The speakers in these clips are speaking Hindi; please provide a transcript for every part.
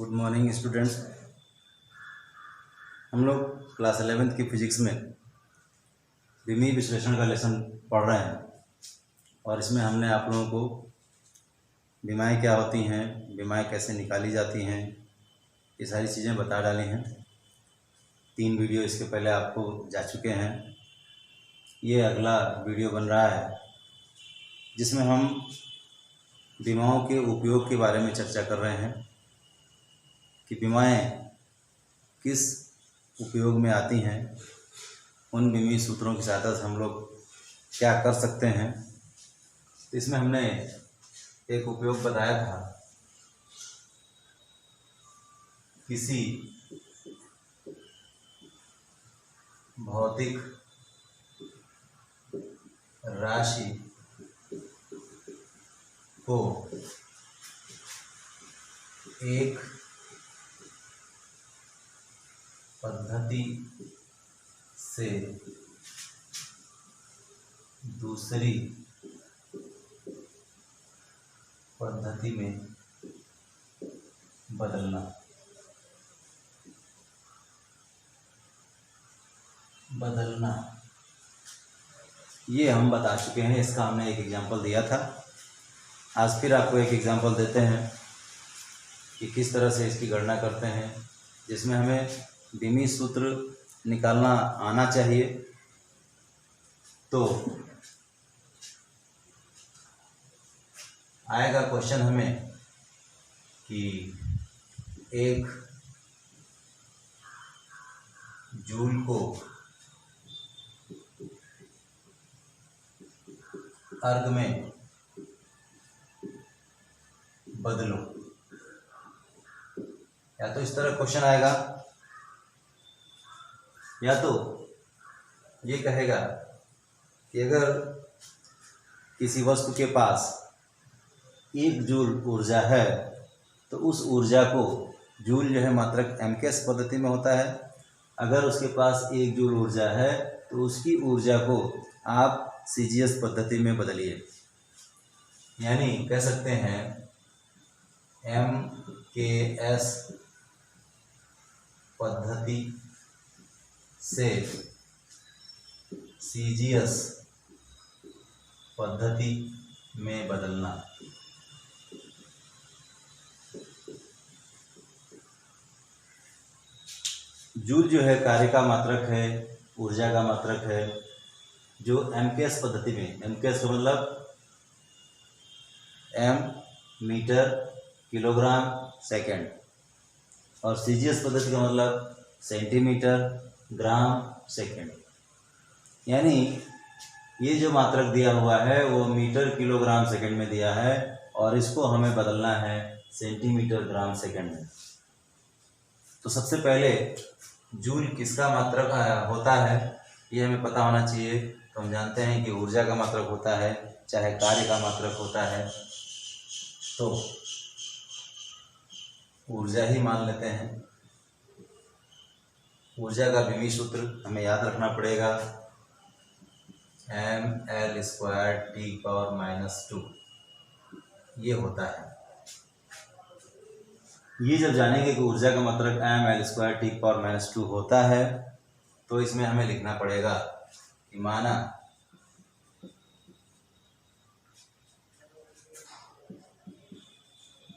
Good morning students. हम लोग क्लास 11th की फिजिक्स में विमीय विश्लेषण का लेसन पढ़ रहे हैं और इसमें हमने आप लोगों को विमाएँ क्या होती हैं, विमाएँ कैसे निकाली जाती हैं, ये सारी चीज़ें बता डाली हैं। 3 वीडियो इसके पहले आपको जा चुके हैं। ये अगला वीडियो बन रहा है जिसमें हम विमाओं के उपयोग के बारे में चर्चा कर रहे हैं कि विमाएँ किस उपयोग में आती हैं, उन विमीय सूत्रों की सहायता से हम लोग क्या कर सकते हैं। तो इसमें हमने एक उपयोग बताया था, किसी भौतिक राशि को एक पद्धति से दूसरी पद्धति में बदलना। ये हम बता चुके हैं, इसका हमने एक एग्जाम्पल दिया था। आज फिर आपको एक एग्जाम्पल देते हैं कि किस तरह से इसकी गणना करते हैं, जिसमें हमें विमीय सूत्र निकालना आना चाहिए। तो आएगा क्वेश्चन हमें कि एक जूल को अर्ग में बदलो। या तो इस तरह क्वेश्चन आएगा, या तो ये कहेगा कि अगर किसी वस्तु के पास 1 जूल ऊर्जा है तो उस ऊर्जा को, जूल जो है मात्रक एमकेएस पद्धति में होता है, अगर उसके पास 1 जूल ऊर्जा है तो उसकी ऊर्जा को आप सीजीएस पद्धति में बदलिए। यानी कह सकते हैं एमकेएस पद्धति से सीजीएस पद्धति में बदलना। जूल जो है कार्य का मात्रक है, ऊर्जा का मात्रक है, जो एमकेएस पद्धति में, एमकेएस का मतलब एम मीटर किलोग्राम सेकंड, और सीजीएस पद्धति का मतलब सेंटीमीटर ग्राम सेकंड। यानी ये जो मात्रक दिया हुआ है वो मीटर किलोग्राम सेकंड में दिया है और इसको हमें बदलना है सेंटीमीटर ग्राम सेकंड में। तो सबसे पहले जूल किसका मात्रक होता है ये हमें पता होना चाहिए। तो हम जानते हैं कि ऊर्जा का मात्रक होता है, चाहे कार्य का मात्रक होता है, तो ऊर्जा ही मान लेते हैं। ऊर्जा का विमीय सूत्र हमें याद रखना पड़ेगा, mL²T⁻², ये होता है। ये जब जानेंगे कि ऊर्जा का मात्रक mL²T⁻² होता है तो इसमें हमें लिखना पड़ेगा कि माना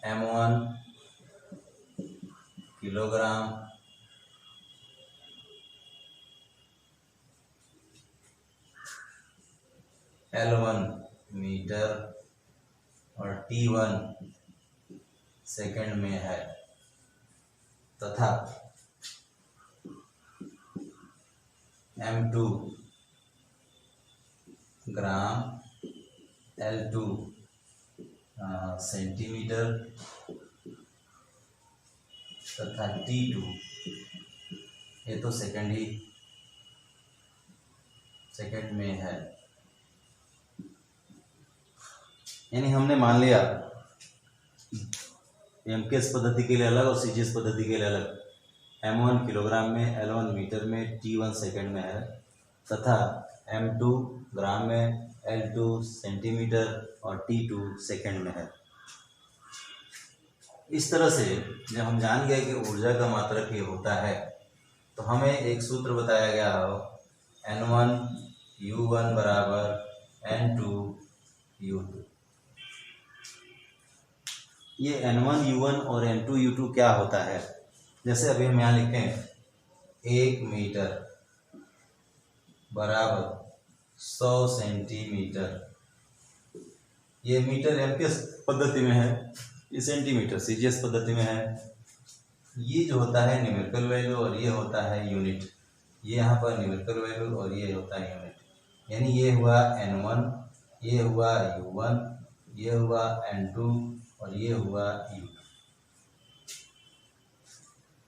m1 किलोग्राम, L1 मीटर और T1 सेकंड में है, तथा M2 ग्राम, L2 सेंटीमीटर तथा T2 ये तो सेकंड में है। यानी हमने मान लिया एमकेएस पद्धति के लिए अलग और सीजीएस पद्धति के लिए अलग, M1 किलोग्राम में, L1 मीटर में, T1 सेकंड में है, तथा M2 ग्राम में, L2 सेंटीमीटर और T2 सेकंड में है। इस तरह से जब हम जान गए कि ऊर्जा का मात्रक ये होता है, तो हमें एक सूत्र बताया गया हो, N1U1 बराबर N2U2। ये N1U1 और N2U2 क्या होता है? जैसे अभी हम यहाँ लिखें 1 मीटर बराबर 100 सेंटीमीटर। ये मीटर एमपीएस पद्धति में है, ये सेंटीमीटर सीजीएस पद्धति में है। ये जो होता है न्यूमेरिकल वैल्यू और ये होता है यूनिट। ये यहाँ पर न्यूमेरिकल वैल्यू और ये होता है यूनिट। यानी ये हुआ N1, ये हुआ U1, ये हुआ N2 और ये हुआ U2।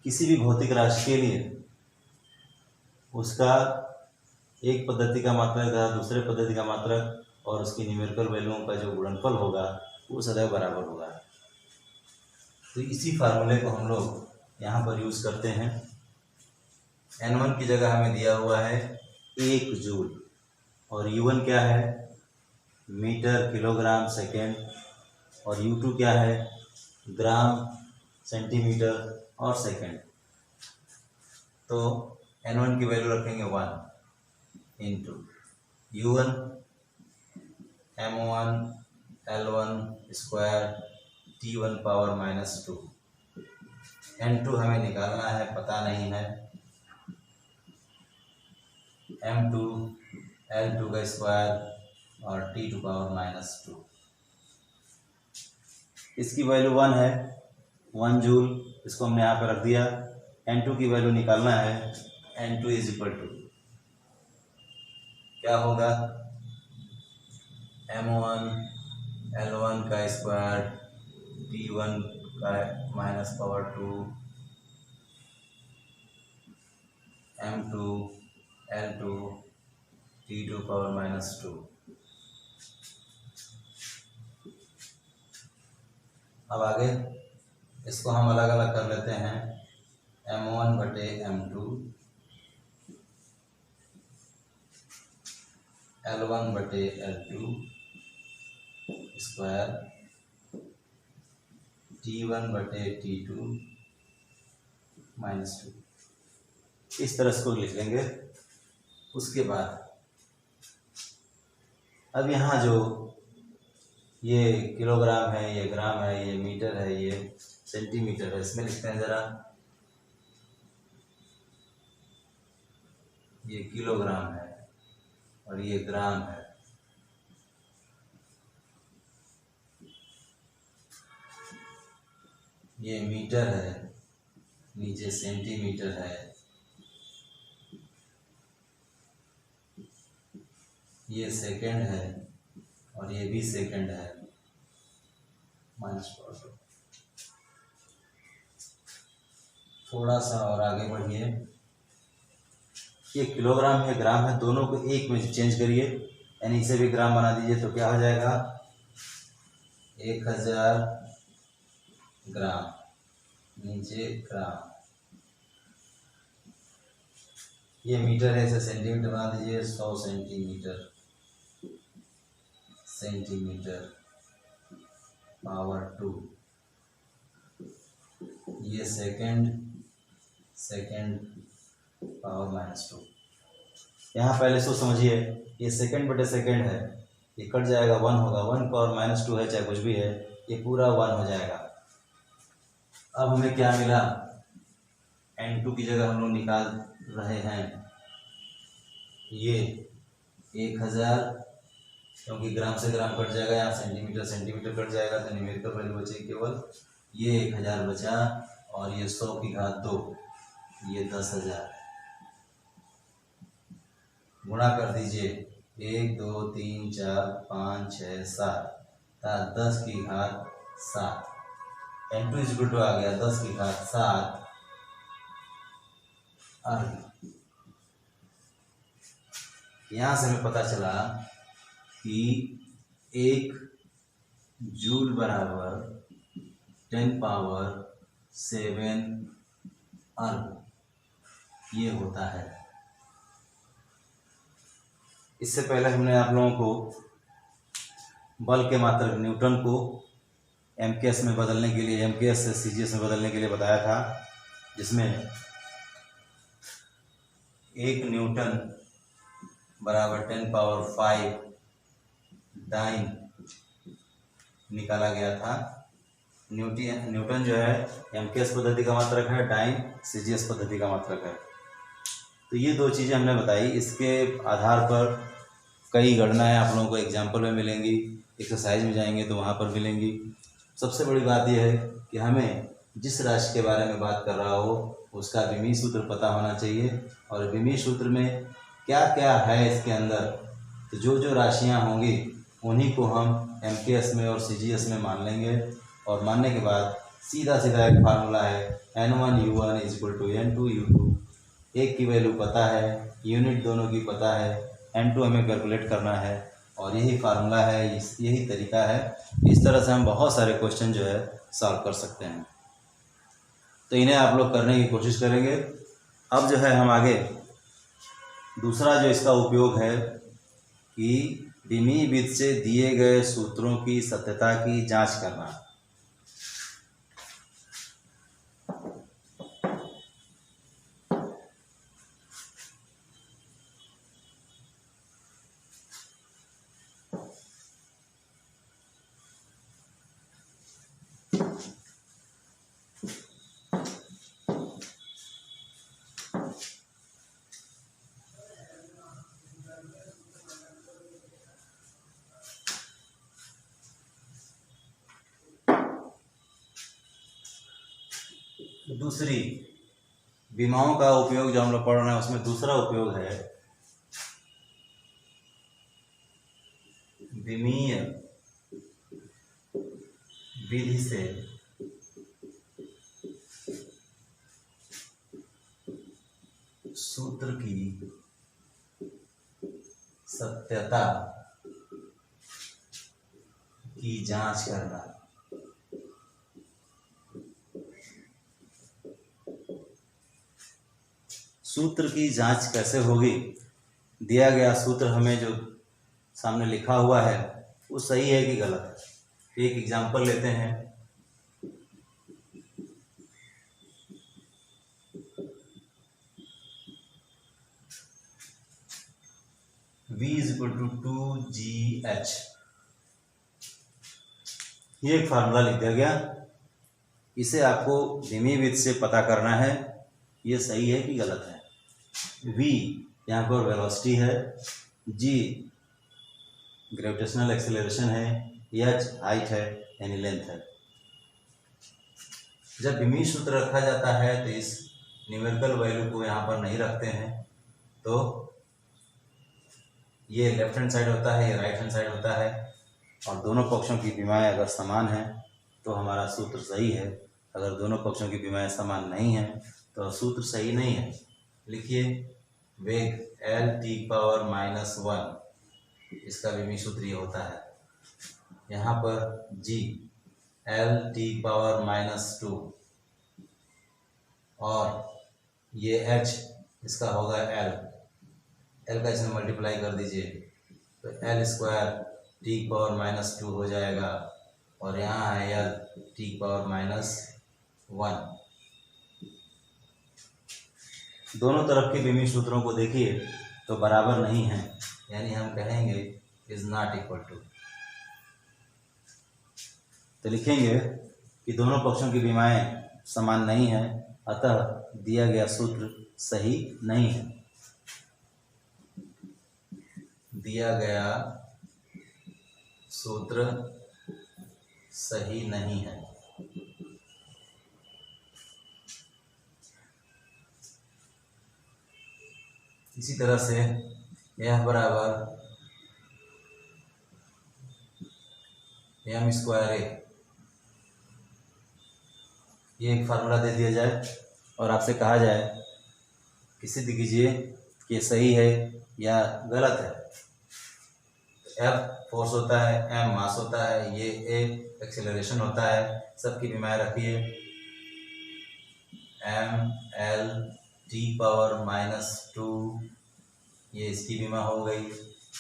किसी भी भौतिक राशि के लिए उसका एक पद्धति का मात्रक तथा दूसरे पद्धति का मात्रक और उसकी न्यूमेरिकल वैल्यूओं का जो गुणनफल होगा वो सदैव बराबर होगा। तो इसी फार्मूले को हम लोग यहाँ पर यूज़ करते हैं। N1 की जगह हमें दिया हुआ है 1 जूल और U1 क्या है, मीटर किलोग्राम सेकेंड, और U2 क्या है, ग्राम सेंटीमीटर और सेकेंड। तो N1 की वैल्यू रखेंगे 1 into U1 M1 L1 square T1 power -2। N2 हमें निकालना है, पता नहीं है, M2 L2 का स्क्वायर और T2 पावर -2। इसकी वैल्यू 1 है, 1 जूल, इसको हमने यहाँ पर रख दिया। N2 की वैल्यू निकालना है, N2 इज इक्वल टू क्या होगा, M1 L1 का स्क्वायर T1 का -2 M2 L2 T2 पावर -2। अब आगे इसको हम अलग अलग कर लेते हैं, M1 बटे M2 L1 बटे L2 स्क्वायर T1 बटे T2 -2। इस तरह इसको लिख लेंगे। उसके बाद अब यहाँ जो ये किलोग्राम है, ये ग्राम है, ये मीटर है, ये सेंटीमीटर है, इसमें लिखते हैं ज़रा, ये किलोग्राम है और ये ग्राम है। ये मीटर है, नीचे सेंटीमीटर है, ये सेकंड है और ये भी सेकंड है, -2। थोड़ा सा और आगे बढ़िए, ये किलोग्राम है, ग्राम है, दोनों को एक में चेंज करिए, यानी इसे भी ग्राम बना दीजिए, तो क्या हो जाएगा, 1000 ग्राम, नीचे ग्राम। ये मीटर है, इसे सेंटीमीटर बना दीजिए, 100 सेंटीमीटर, सेंटीमीटर पावर 2। ये सेकंड, सेकंड पावर -2। यहाँ पहले सोच समझिए, ये सेकंड बटे सेकंड है, ये कट जाएगा, 1 होगा, 1 पावर -2 है, चाहे कुछ भी है, ये पूरा 1 हो जाएगा। अब हमें क्या मिला, N2 की जगह हम लोग निकाल रहे हैं ये 1000, क्योंकि ग्राम से ग्राम कट जाएगा, यहाँ सेंटीमीटर सेंटीमीटर कट जाएगा, तो न्यूमेरिकल वैल्यू बचेगी केवल ये 1000 बचा, और ये 100 की घात 2, ये 10,000। गुणा कर दीजिए, 1 2 3 4 5 6 7, 10 की घात 7। N2 इक्वल टू आ गया 10 की घात 7 अर्ग। यहाँ से हमें पता चला कि 1 जूल बराबर 10 पावर 7 अर्ग ये होता है। इससे पहले हमने आप लोगों को बल के मात्रक न्यूटन को MKS में बदलने के लिए, MKS से CGS में बदलने के लिए बताया था, जिसमें 1 न्यूटन बराबर 10⁵ डाइन निकाला गया था। न्यूटन जो है MKS पद्धति का मात्रक है, डाइन CGS पद्धति का मात्रक है। तो ये दो चीज़ें हमने बताई। इसके आधार पर कई गणनाएं आप लोगों को एग्जाम्पल में मिलेंगी, एक्सरसाइज में जाएंगे तो वहाँ पर मिलेंगी। सबसे बड़ी बात यह है कि हमें जिस राशि के बारे में बात कर रहा हो उसका विमीय सूत्र पता होना चाहिए, और विमीय सूत्र में क्या क्या है इसके अंदर। तो जो जो राशियाँ होंगी उन्हीं को हम MKS में और CGS में मान लेंगे, और मानने के बाद सीधा सीधा एक फार्मूला है N1U1 = N2U2। एक की वैल्यू पता है, यूनिट दोनों की पता है, N2 हमें कैलकुलेट करना है, और यही फार्मूला है, यही तरीका है। इस तरह से हम बहुत सारे क्वेश्चन जो है सॉल्व कर सकते हैं। तो इन्हें आप लोग करने की कोशिश करेंगे। अब जो है हम आगे दूसरा जो इसका उपयोग है कि विमीय विधि से दिए गए सूत्रों की सत्यता की जांच करना। दूसरी विमाओं का उपयोग जो हम लोग पढ़ रहे हैं उसमें दूसरा उपयोग है विमीय विधि से सूत्र की सत्यता की जांच करना। सूत्र की जांच कैसे होगी? दिया गया सूत्र हमें जो सामने लिखा हुआ है वो सही है कि गलत है। एक एग्जांपल लेते हैं। V = 2GH, ये एक फार्मूला लिख दिया गया। इसे आपको विमीय विधि से पता करना है ये सही है कि गलत है। V यहाँ पर वेलोसिटी है, G ग्रेविटेशनल एक्सेलरेशन है, H हाइट है यानी लेंथ है। जब विमीय सूत्र रखा जाता है तो इस न्यूमेरिकल वैल्यू को यहाँ पर नहीं रखते हैं, तो ये लेफ्ट हैंड साइड होता है, ये राइट हैंड साइड होता है, और दोनों पक्षों की विमाएं अगर समान है तो हमारा सूत्र सही है। अगर दोनों पक्षों की विमाएं समान नहीं है तो सूत्र सही नहीं है। लिखिए, वेग L⁻⁻1, इसका विमीय सूत्र ये होता है। यहाँ पर G L⁻², और ये H इसका होगा L का इसमें मल्टीप्लाई कर दीजिए तो L² हो जाएगा, और यहाँ है L⁻⁻1। दोनों तरफ के विमीय सूत्रों को देखिए तो बराबर नहीं है, यानी हम कहेंगे इज नॉट इक्वल टू। तो लिखेंगे कि दोनों पक्षों की विमाएं समान नहीं है, अतः दिया गया सूत्र सही नहीं है। दिया गया सूत्र सही नहीं है। इसी तरह से यह बराबर m², ये एक फार्मूला दे दिया जाए और आपसे कहा जाए कि सिद्ध कीजिए कि ये सही है या गलत है। F फोर्स होता है, M मास होता है, ये A एक्सेलरेशन होता है। सबकी विमाएं रखिए, mL⁻², ये इसकी विमा हो गई।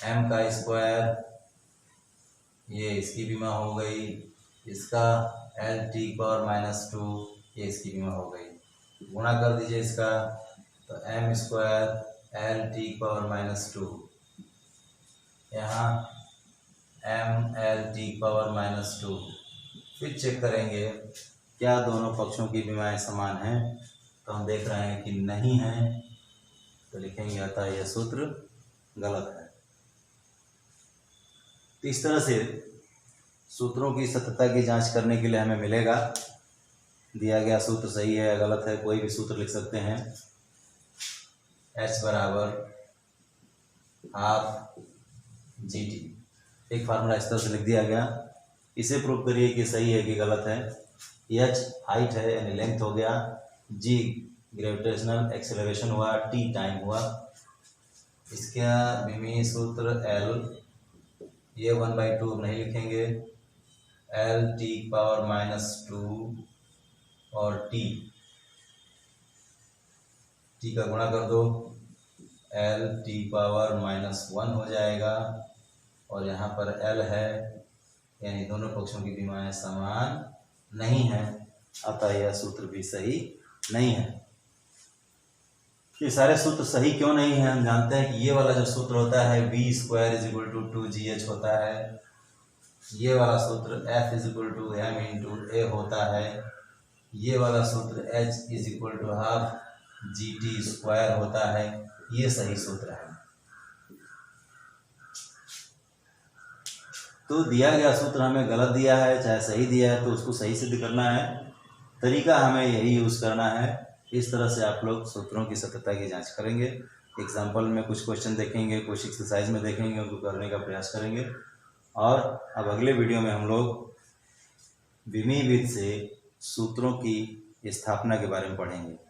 m² ये इसकी विमा हो गई, इसका l⁻⁻², ये इसकी विमा हो गई। गुणा कर दीजिए इसका, तो m² l⁻², यहाँ ml⁻²। फिर चेक करेंगे क्या दोनों पक्षों की विमाएं समान हैं, तो हम देख रहे हैं कि नहीं है, तो लिखेंगे अतः यह सूत्र गलत है। तो इस तरह से सूत्रों की सत्यता की जांच करने के लिए हमें मिलेगा, दिया गया सूत्र सही है या गलत है, कोई भी सूत्र लिख सकते हैं। H बराबर हाफ GT, एक फार्मूला इस तरह से लिख दिया गया। इसे प्रूव करिए कि सही है कि गलत है। H हाइट है यानी लेंथ हो गया, G ग्रेविटेशनल एक्सेलरेशन हुआ, T टाइम हुआ। इसका विमीय सूत्र L, ये 1/2 नहीं लिखेंगे, l⁻², और T का गुणा कर दो, l⁻⁻1 हो जाएगा, और यहाँ पर L है, यानी दोनों पक्षों की विमाएं समान नहीं है, अतः यह सूत्र भी सही नहीं है। ये सारे सूत्र सही क्यों नहीं है? हम जानते हैं कि ये वाला जो सूत्र होता है v² = 2gh होता है, ये वाला सूत्र F = m × a होता है, ये वाला सूत्र H = ½ GT² होता है, ये सही सूत्र है। तो दिया गया सूत्र हमें गलत दिया है चाहे सही दिया है, तो उसको सही सिद्ध करना है। तरीका हमें यही यूज़ करना है। इस तरह से आप लोग सूत्रों की सत्यता की जांच करेंगे। एग्जाम्पल में कुछ क्वेश्चन देखेंगे, कुछ एक्सरसाइज में देखेंगे, उनको करने का प्रयास करेंगे। और अब अगले वीडियो में हम लोग विमीय विधि से सूत्रों की स्थापना के बारे में पढ़ेंगे।